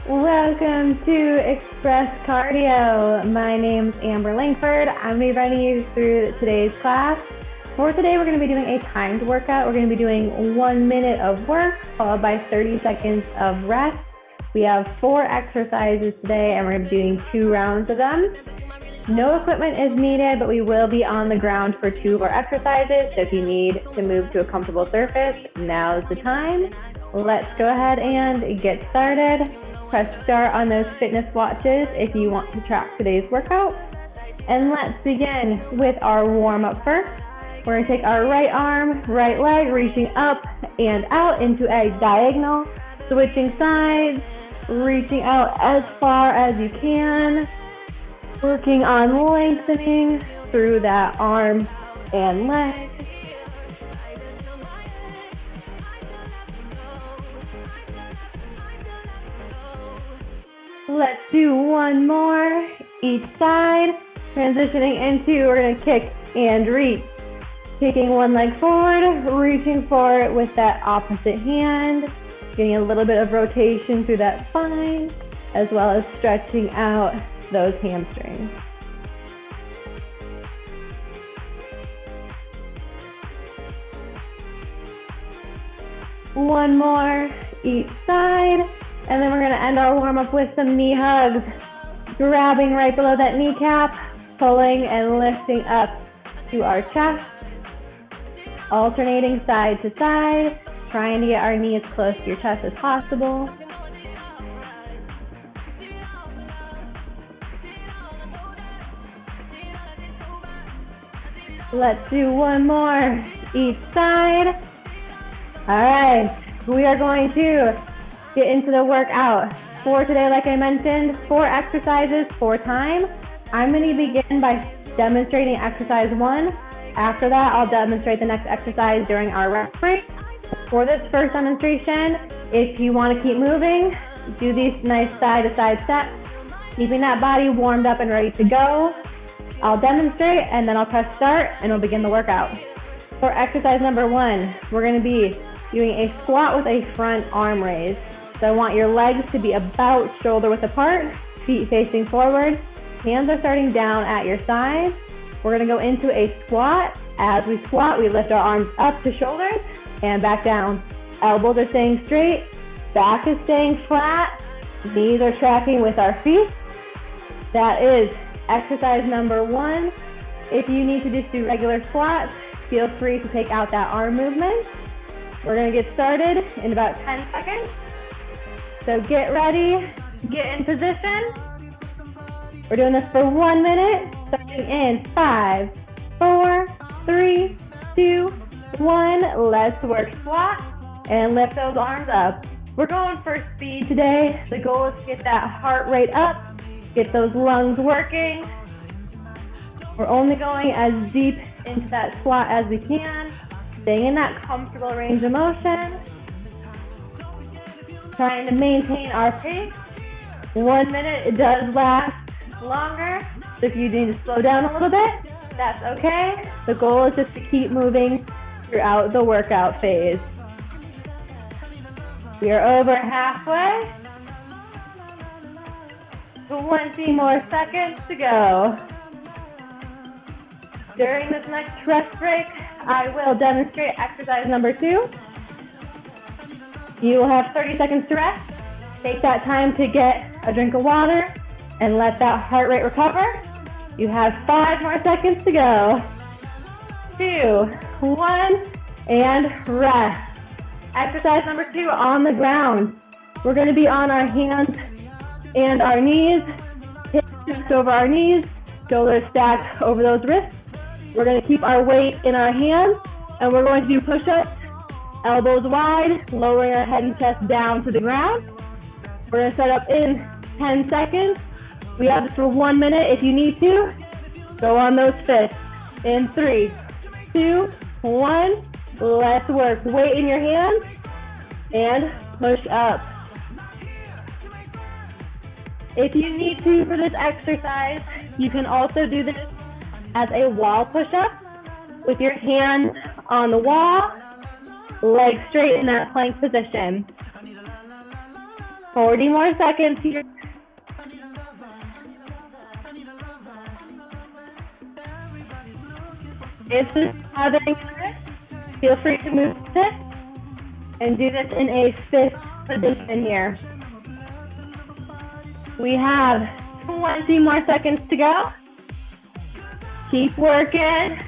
Welcome to Express Cardio. My name's Amber Langford. I'm going to be running you through today's class. For today, we're going to be doing a timed workout. We're going to be doing 1 minute of work followed by 30 seconds of rest. We have 4 exercises today, and we're going to be doing 2 rounds of them. No equipment is needed, but we will be on the ground for 2 of our exercises. So if you need to move to a comfortable surface, now's the time. Let's go ahead and get started. Press start on those fitness watches if you want to track today's workout. And let's begin with our warm-up first. We're going to take our right arm, right leg, reaching up and out into a diagonal, switching sides, reaching out as far as you can, working on lengthening through that arm and leg. Let's do 1 more each side. Transitioning into, we're going to kick and reach. Kicking 1 leg forward, reaching for it with that opposite hand, getting a little bit of rotation through that spine, as well as stretching out those hamstrings. One more each side, and then we're going to end our warm-up with some knee hugs, grabbing right below that kneecap, pulling and lifting up to our chest, alternating side to side, trying to get our knee as close to your chest as possible. Let's do 1 more each side. All right, we are going to get into the workout. For today, like I mentioned, 4 exercises, 4 times. I'm going to begin by demonstrating exercise 1. After that, I'll demonstrate the next exercise during our rest break. For this first demonstration, if you want to keep moving, do these nice side-to-side steps, keeping that body warmed up and ready to go. I'll demonstrate, and then I'll press start, and we'll begin the workout. For exercise number 1, we're going to be doing a squat with a front arm raise. So I want your legs to be about shoulder width apart, feet facing forward, hands are starting down at your sides. We're going to go into a squat. As we squat, we lift our arms up to shoulders and back down. Elbows are staying straight, back is staying flat, knees are tracking with our feet. That is exercise number 1. If you need to just do regular squats, feel free to take out that arm movement. We're going to get started in about 10 seconds. So get ready, get in position. We're doing this for 1 minute, starting in 5, 4, 3, 2, 1. Let's work squat and lift those arms up. We're going for speed today. The goal is to get that heart rate up, get those lungs working. We're only going as deep into that squat as we can, staying in that comfortable range of motion, trying to maintain our pace. 1 minute, it does last longer, so if you need to slow down a little bit, that's okay. The goal is just to keep moving throughout the workout phase. We are over halfway. 20 more seconds to go. During this next rest break, I will demonstrate exercise number 2. You will have 30 seconds to rest. Take that time to get a drink of water and let that heart rate recover. You have 5 more seconds to go. 2, 1, and rest. Exercise number 2 on the ground. We're going to be on our hands and our knees, hips just over our knees, shoulders stacked over those wrists. We're going to keep our weight in our hands, and we're going to do push-ups, elbows wide, lowering our head and chest down to the ground. We're going to set up in 10 seconds. We have this for 1 minute. If you need to, go on those fists. In 3, 2, 1, let's work. Weight in your hands and push up. If you need to for this exercise, you can also do this as a wall push-up with your hands on the wall, legs straight in that plank position. 40 more seconds here. If this is bothering you, feel free to move this and do this in a fifth position here. We have 20 more seconds to go. Keep working.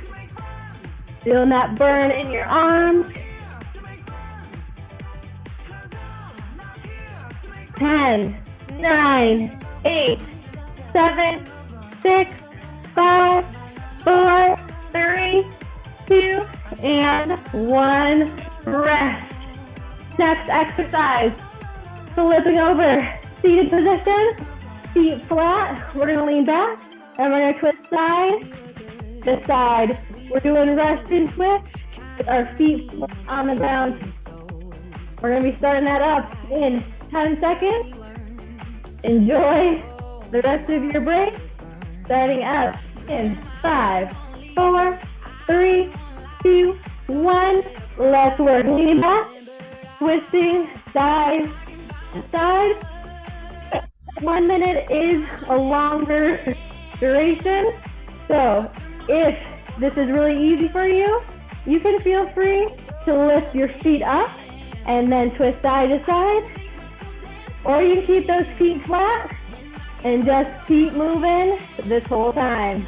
Feeling that burn in your arms. 10, 9, 8, 7, 6, 5, 4, 3, 2, and 1. Rest. Next exercise, flipping over, seated position, feet flat. We're going to lean back, and we're going to twist side to side. We're doing rest and twist with our feet on the ground. We're going to be starting that up in 10 seconds. Enjoy the rest of your break. Starting up in 5, 4, 3, 2, 1. Let's work. Leaning back, twisting side to side. 1 minute is a longer duration. So if this is really easy for you, you can feel free to lift your feet up and then twist side to side. Or you can keep those feet flat and just keep moving this whole time.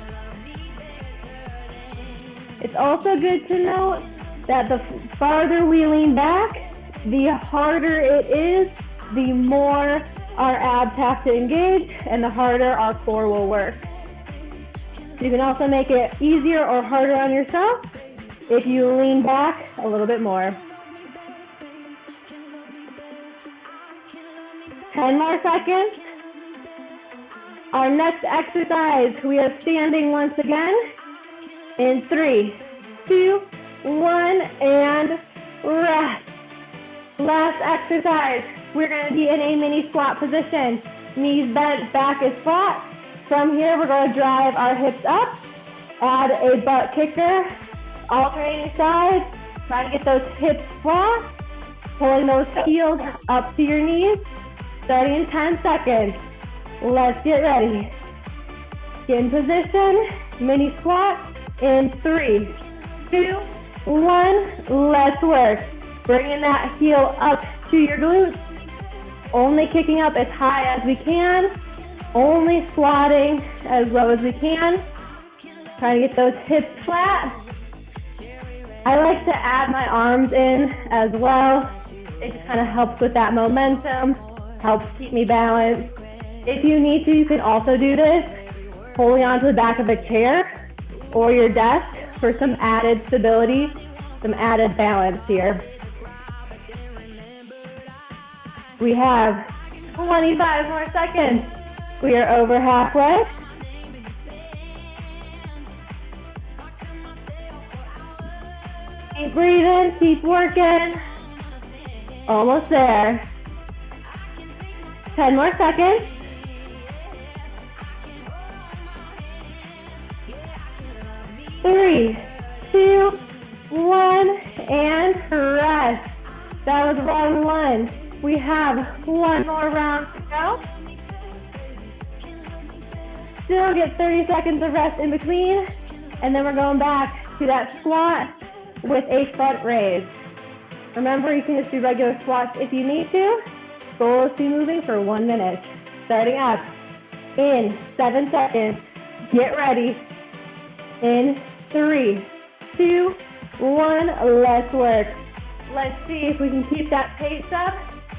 It's also good to note that the farther we lean back, the harder it is, the more our abs have to engage and the harder our core will work. You can also make it easier or harder on yourself if you lean back a little bit more. 10 more seconds. Our next exercise, we are standing once again in 3, 2, 1, and rest. Last exercise, we're going to be in a mini squat position. Knees bent, back is flat. From here, we're going to drive our hips up, add a butt kicker, alternating sides, try to get those hips flat, pulling those heels up to your knees, starting in 10 seconds. Let's get ready. Get in position, mini squat in 3, 2, 1, let's work. Bringing that heel up to your glutes, only kicking up as high as we can, only squatting as low as we can. Trying to get those hips flat. I like to add my arms in as well. It just kind of helps with that momentum, helps keep me balanced. If you need to, you can also do this holding onto the back of a chair or your desk for some added stability, some added balance here. We have 25 more seconds. We are over halfway. Keep breathing, keep working. Almost there. 10 more seconds. 3, 2, 1, and rest. That was round 1. We have 1 more round to go. Still get 30 seconds of rest in between, and then we're going back to that squat with a front raise. Remember, you can just do regular squats if you need to. Goal is to be moving for 1 minute. Starting up in 7 seconds. Get ready. In 3, 2, 1, let's work. Let's see if we can keep that pace up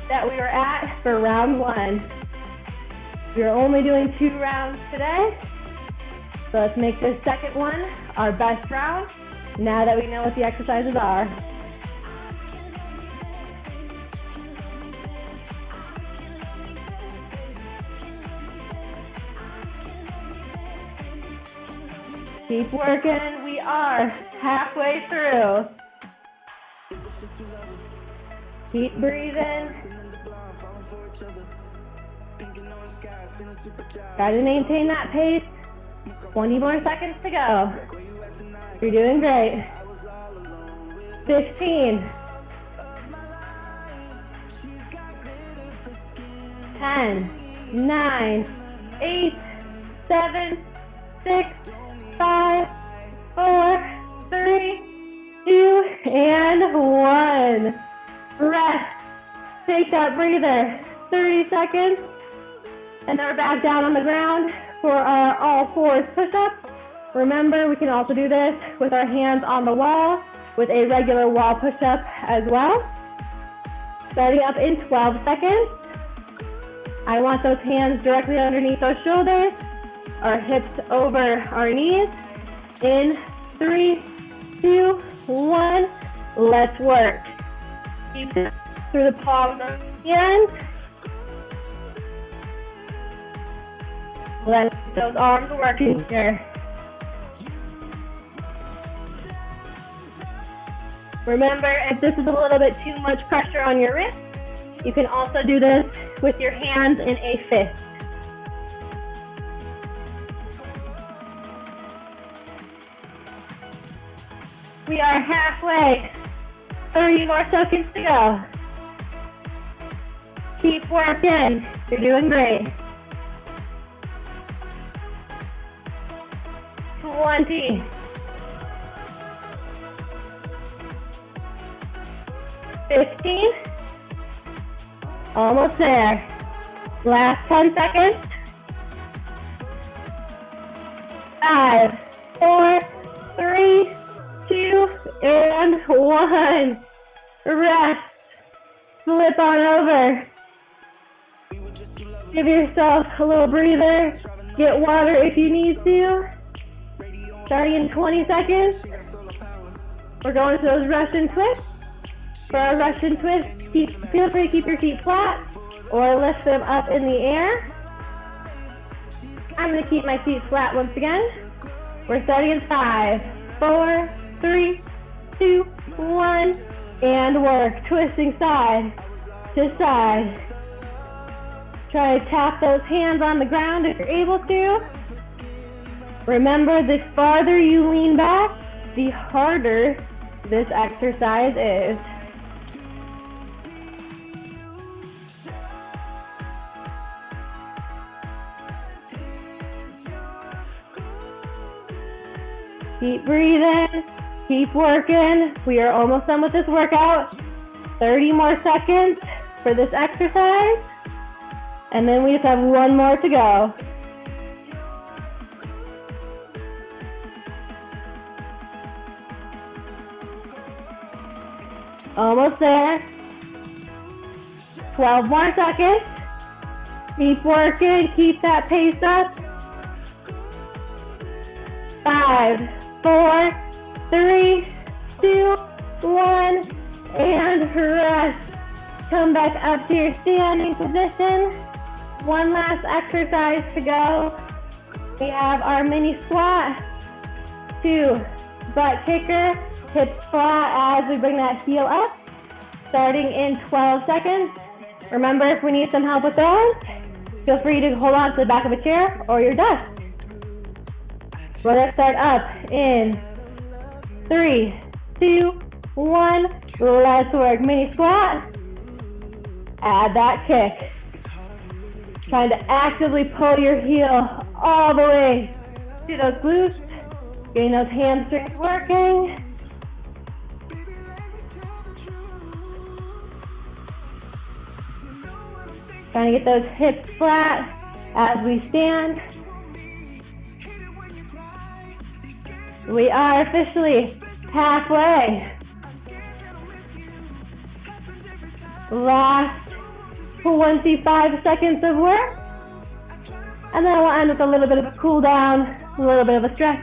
that we were at for round 1. We're only doing 2 rounds today, so let's make this second one our best round now that we know what the exercises are. Keep working, we are halfway through. Keep breathing. Try to maintain that pace. 20 more seconds to go. You're doing great. 15. 10, 9, 8, 7, 6, 5, 4, 3, 2, and 1. Rest. Take that breather. 30 seconds. And then we're back down on the ground for our all fours push-up. Remember, we can also do this with our hands on the wall with a regular wall push-up as well. Starting up in 12 seconds. I want those hands directly underneath those shoulders, our hips over our knees. In 3, 2, 1, let's work. Keep it through the palms of the hands. Let's get those arms working here. Remember, if this is a little bit too much pressure on your wrist, you can also do this with your hands in a fist. We are halfway. 30 more seconds to go. Keep working. You're doing great. 20. 15. Almost there. Last 10 seconds. 5, 4, 3, 2, and 1. Rest. Flip on over. Give yourself a little breather. Get water if you need to. Starting in 20 seconds. We're going to those Russian twists. For our Russian twist, feel free to keep your feet flat or lift them up in the air. I'm going to keep my feet flat once again. We're starting in 5, 4, 3, 2, 1, and work. Twisting side to side. Try to tap those hands on the ground if you're able to. Remember, the farther you lean back, the harder this exercise is. Keep breathing, keep working. We are almost done with this workout. 30 more seconds for this exercise. And then we just have one more to go. Almost there. 12 more seconds. Keep working, keep that pace up. 5, 4, 3, 2, 1, and rest. Come back up to your standing position. One last exercise to go. We have our mini squat. 2, butt kicker, hips flat as we bring that heel up. Starting in 12 seconds. Remember, if we need some help with those, feel free to hold on to the back of a chair or your desk. We're going to start up in 3, 2, 1. Let's work. Mini squat. Add that kick. Trying to actively pull your heel all the way to those glutes. Getting those hamstrings working. Trying to get those hips flat as we stand. We are officially halfway. Last 25 seconds of work. And then we'll end with a little bit of a cool down, a little bit of a stretch.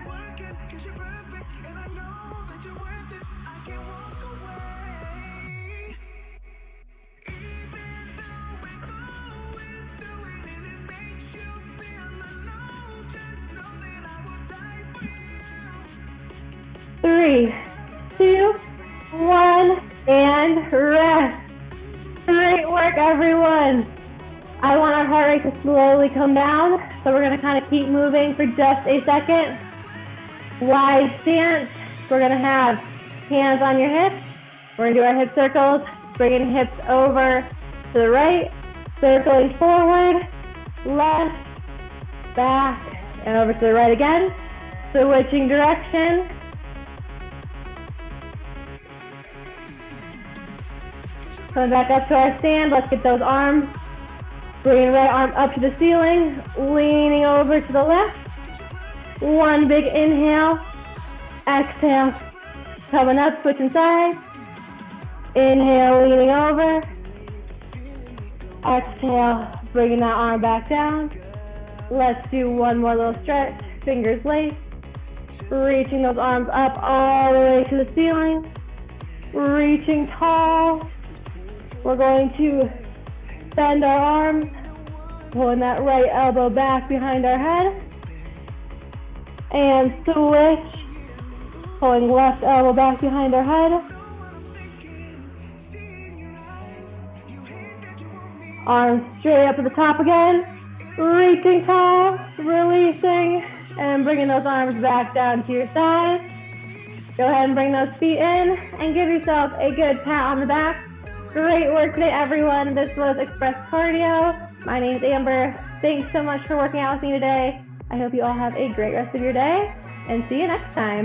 Three, 2, 1, and rest. Great work, everyone. I want our heart rate to slowly come down, so we're going to kind of keep moving for just a second. Wide stance. We're going to have hands on your hips. We're going to do our hip circles, bringing hips over to the right Circling forward, left, back, and over to the right again. Switching direction. Coming back up to our stand, let's get those arms. Bringing right arm up to the ceiling, leaning over to the left. One big inhale, exhale, coming up, switching sides. Inhale, leaning over. Exhale, bringing that arm back down. Let's do one more little stretch, fingers laced. Reaching those arms up all the way to the ceiling. Reaching tall. We're going to bend our arms, pulling that right elbow back behind our head. And switch, pulling left elbow back behind our head. Arms straight up to the top again. Reaching tall, releasing, and bringing those arms back down to your side. Go ahead and bring those feet in and give yourself a good pat on the back. Great work today, everyone. This was Express Cardio. My name is Amber. Thanks so much for working out with me today. I hope you all have a great rest of your day, and see you next time.